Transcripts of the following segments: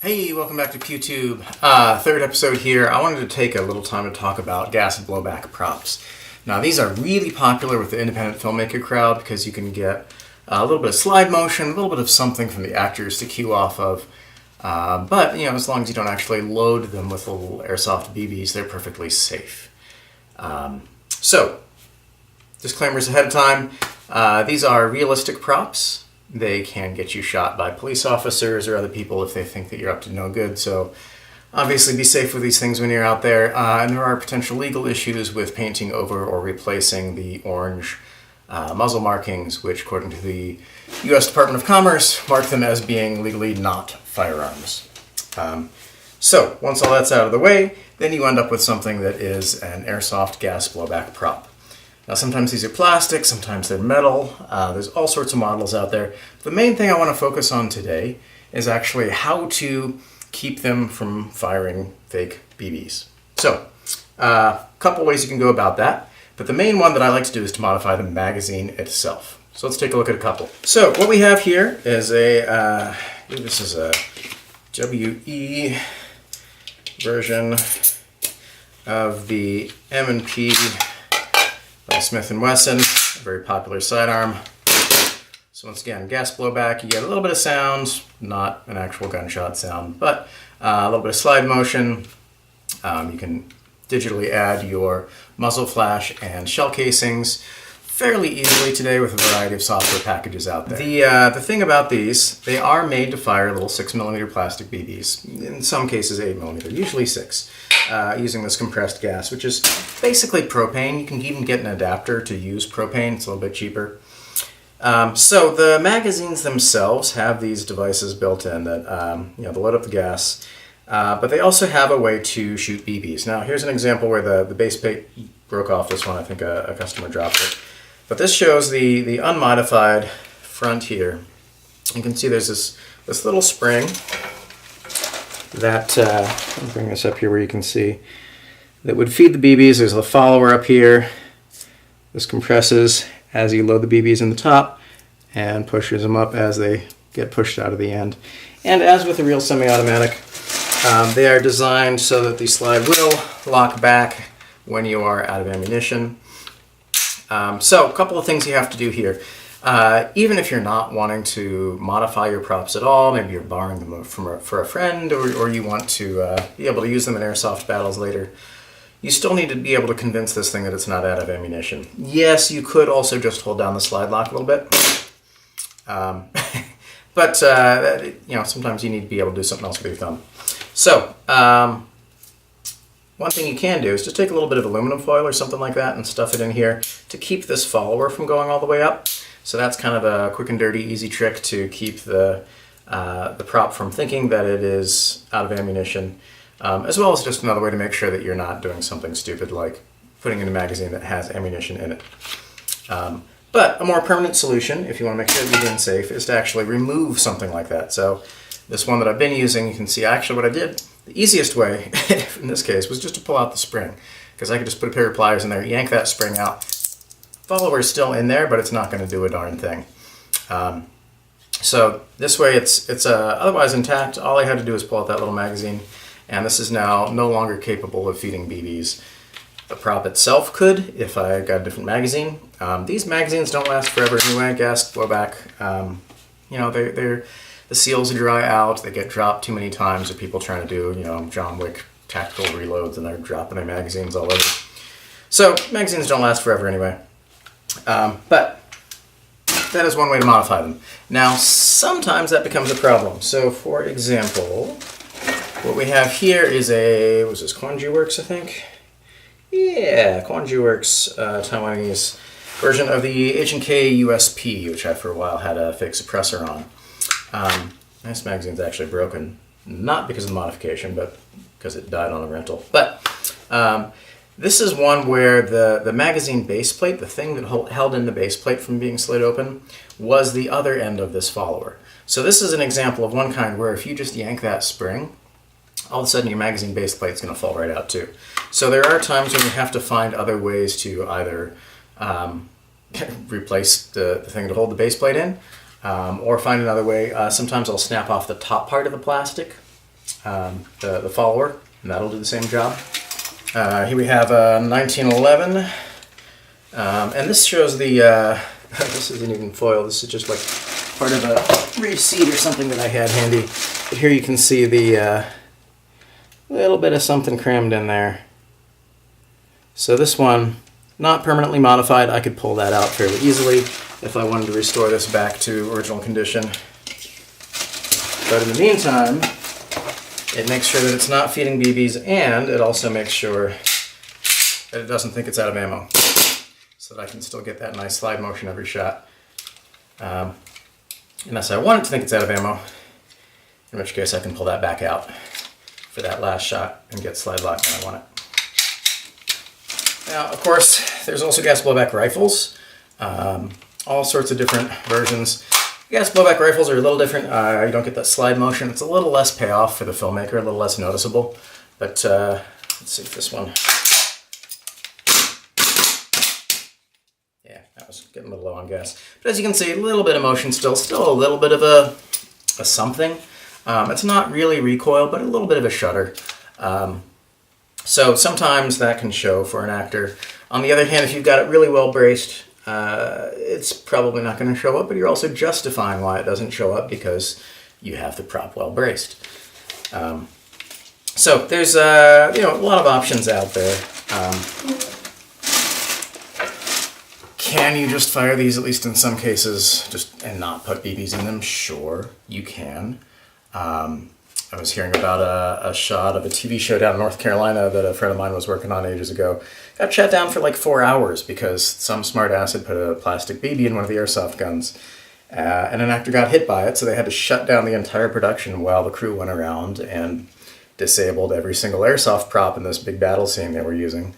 Hey, welcome back to PewTube. Third episode here. I wanted to take a little time to talk about gas and blowback props. Now, these are really popular with the independent filmmaker crowd because you can get a little bit of slide motion, a little bit of something from the actors to cue off of. But, as long as you don't actually load them with little airsoft BBs, they're perfectly safe. So, disclaimers ahead of time. These are realistic props. They can get you shot by police officers or other people if they think that you're up to no good. So obviously be safe with these things when you're out there. And there are potential legal issues with painting over or replacing the orange muzzle markings, which according to the U.S. Department of Commerce mark them as being legally not firearms. So once all that's out of the way, then you end up with something that is an airsoft gas blowback prop. Now, sometimes these are plastic, sometimes they're metal. There's all sorts of models out there. The main thing I want to focus on today is actually how to keep them from firing fake BBs. So, a couple ways you can go about that, but the main one that I like to do is to modify the magazine itself. So let's take a look at a couple. So what we have here is this is a WE version of the M&P Smith & Wesson, a very popular sidearm. So once again, gas blowback, you get a little bit of sound, not an actual gunshot sound, but a little bit of slide motion. You can digitally add your muzzle flash and shell casings fairly easily today with a variety of software packages out there. The thing about these, they are made to fire little 6mm plastic BBs, in some cases 8mm, usually 6. Using this compressed gas, which is basically propane. You can even get an adapter to use propane. It's a little bit cheaper. So the magazines themselves have these devices built in that they load up the gas, but they also have a way to shoot BBs. Now here's an example where the base plate broke off this one. I think a customer dropped it. But this shows the unmodified front here. You can see there's this little spring that, I'll bring this up here where you can see, that would feed the BBs. There's a follower up here. This compresses as you load the BBs in the top and pushes them up as they get pushed out of the end. And as with a real semi-automatic, they are designed so that the slide will lock back when you are out of ammunition. So a couple of things you have to do here. Even if you're not wanting to modify your props at all, maybe you're borrowing them for a friend, or you want to be able to use them in airsoft battles later, you still need to be able to convince this thing that it's not out of ammunition. Yes, you could also just hold down the slide lock a little bit, but sometimes you need to be able to do something else with your thumb. So one thing you can do is just take a little bit of aluminum foil or something like that and stuff it in here to keep this follower from going all the way up. So that's kind of a quick and dirty, easy trick to keep the prop from thinking that it is out of ammunition, as well as just another way to make sure that you're not doing something stupid like putting in a magazine that has ammunition in it. But a more permanent solution, if you want to make sure that you're being safe, is to actually remove something like that. So this one that I've been using, you can see actually what I did. The easiest way, in this case, was just to pull out the spring, because I could just put a pair of pliers in there, yank that spring out. Follower is still in there, but it's not going to do a darn thing. So this way it's otherwise intact. All I had to do is pull out that little magazine, and this is now no longer capable of feeding BBs. The prop itself could, if I got a different magazine. These magazines don't last forever anyway. Gas blowback, the seals dry out. They get dropped too many times. Or people trying to do John Wick tactical reloads, and they're dropping their magazines all over. So magazines don't last forever anyway. But that is one way to modify them. Now, sometimes that becomes a problem. So, for example, what we have here is was this Quanju Works, I think? Yeah, Quanju Works Taiwanese version of the H&K USP, which I for a while had a fake suppressor on. This magazine's actually broken, not because of the modification, but because it died on a rental. But this is one where the magazine base plate, the thing that held in the base plate from being slid open, was the other end of this follower. So this is an example of one kind where if you just yank that spring, all of a sudden your magazine base plate is going to fall right out too. So there are times when you have to find other ways to either replace the thing to hold the base plate in, or find another way. Sometimes I'll snap off the top part of the plastic the follower, and that'll do the same job. Here we have 1911, and this shows the, this isn't even foil, this is just like part of a receipt or something that I had handy. But here you can see the little bit of something crammed in there. So this one, not permanently modified, I could pull that out fairly easily if I wanted to restore this back to original condition. But in the meantime, it makes sure that it's not feeding BBs, and it also makes sure that it doesn't think it's out of ammo, so that I can still get that nice slide motion every shot. Unless I want it to think it's out of ammo, in which case I can pull that back out for that last shot and get slide lock when I want it. Now, of course, there's also gas blowback rifles, all sorts of different versions. Gas blowback rifles are a little different. You don't get that slide motion. It's a little less payoff for the filmmaker, a little less noticeable. But let's see if this one. Yeah, that was getting a little low on gas. But as you can see, a little bit of motion still a little bit of a something. It's not really recoil, but a little bit of a shudder. So sometimes that can show for an actor. On the other hand, if you've got it really well braced, it's probably not going to show up, but you're also justifying why it doesn't show up because you have the prop well braced. So there's a lot of options out there. Can you just fire these, at least in some cases, and not put BBs in them? Sure, you can. I was hearing about a shot of a TV show down in North Carolina that a friend of mine was working on ages ago. Got shut down for like 4 hours because some smart ass had put a plastic BB in one of the airsoft guns. And an actor got hit by it, so they had to shut down the entire production while the crew went around and disabled every single airsoft prop in this big battle scene they were using.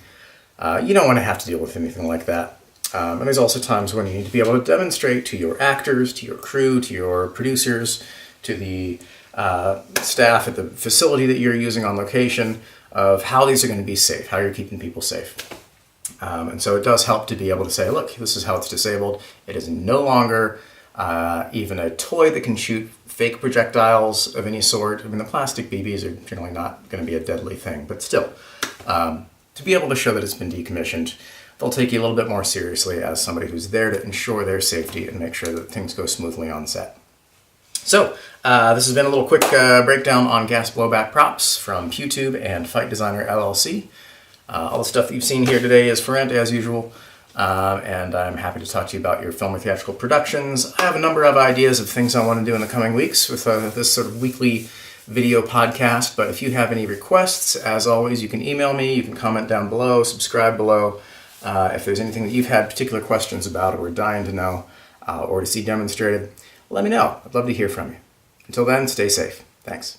You don't want to have to deal with anything like that. And there's also times when you need to be able to demonstrate to your actors, to your crew, to your producers, to the staff at the facility that you're using on location of how these are going to be safe, how you're keeping people safe. And so it does help to be able to say, look, this is how it's disabled. It is no longer even a toy that can shoot fake projectiles of any sort. I mean, the plastic BBs are generally not going to be a deadly thing, but still, to be able to show that it's been decommissioned, they'll take you a little bit more seriously as somebody who's there to ensure their safety and make sure that things go smoothly on set. So, this has been a little quick breakdown on gas blowback props from PewTube and Fight Designer LLC. All the stuff that you've seen here today is for rent, as usual, and I'm happy to talk to you about your film or theatrical productions. I have a number of ideas of things I want to do in the coming weeks with this sort of weekly video podcast, but if you have any requests, as always, you can email me, you can comment down below, subscribe below. If there's anything that you've had particular questions about or are dying to know or to see demonstrated, let me know. I'd love to hear from you. Until then, stay safe. Thanks.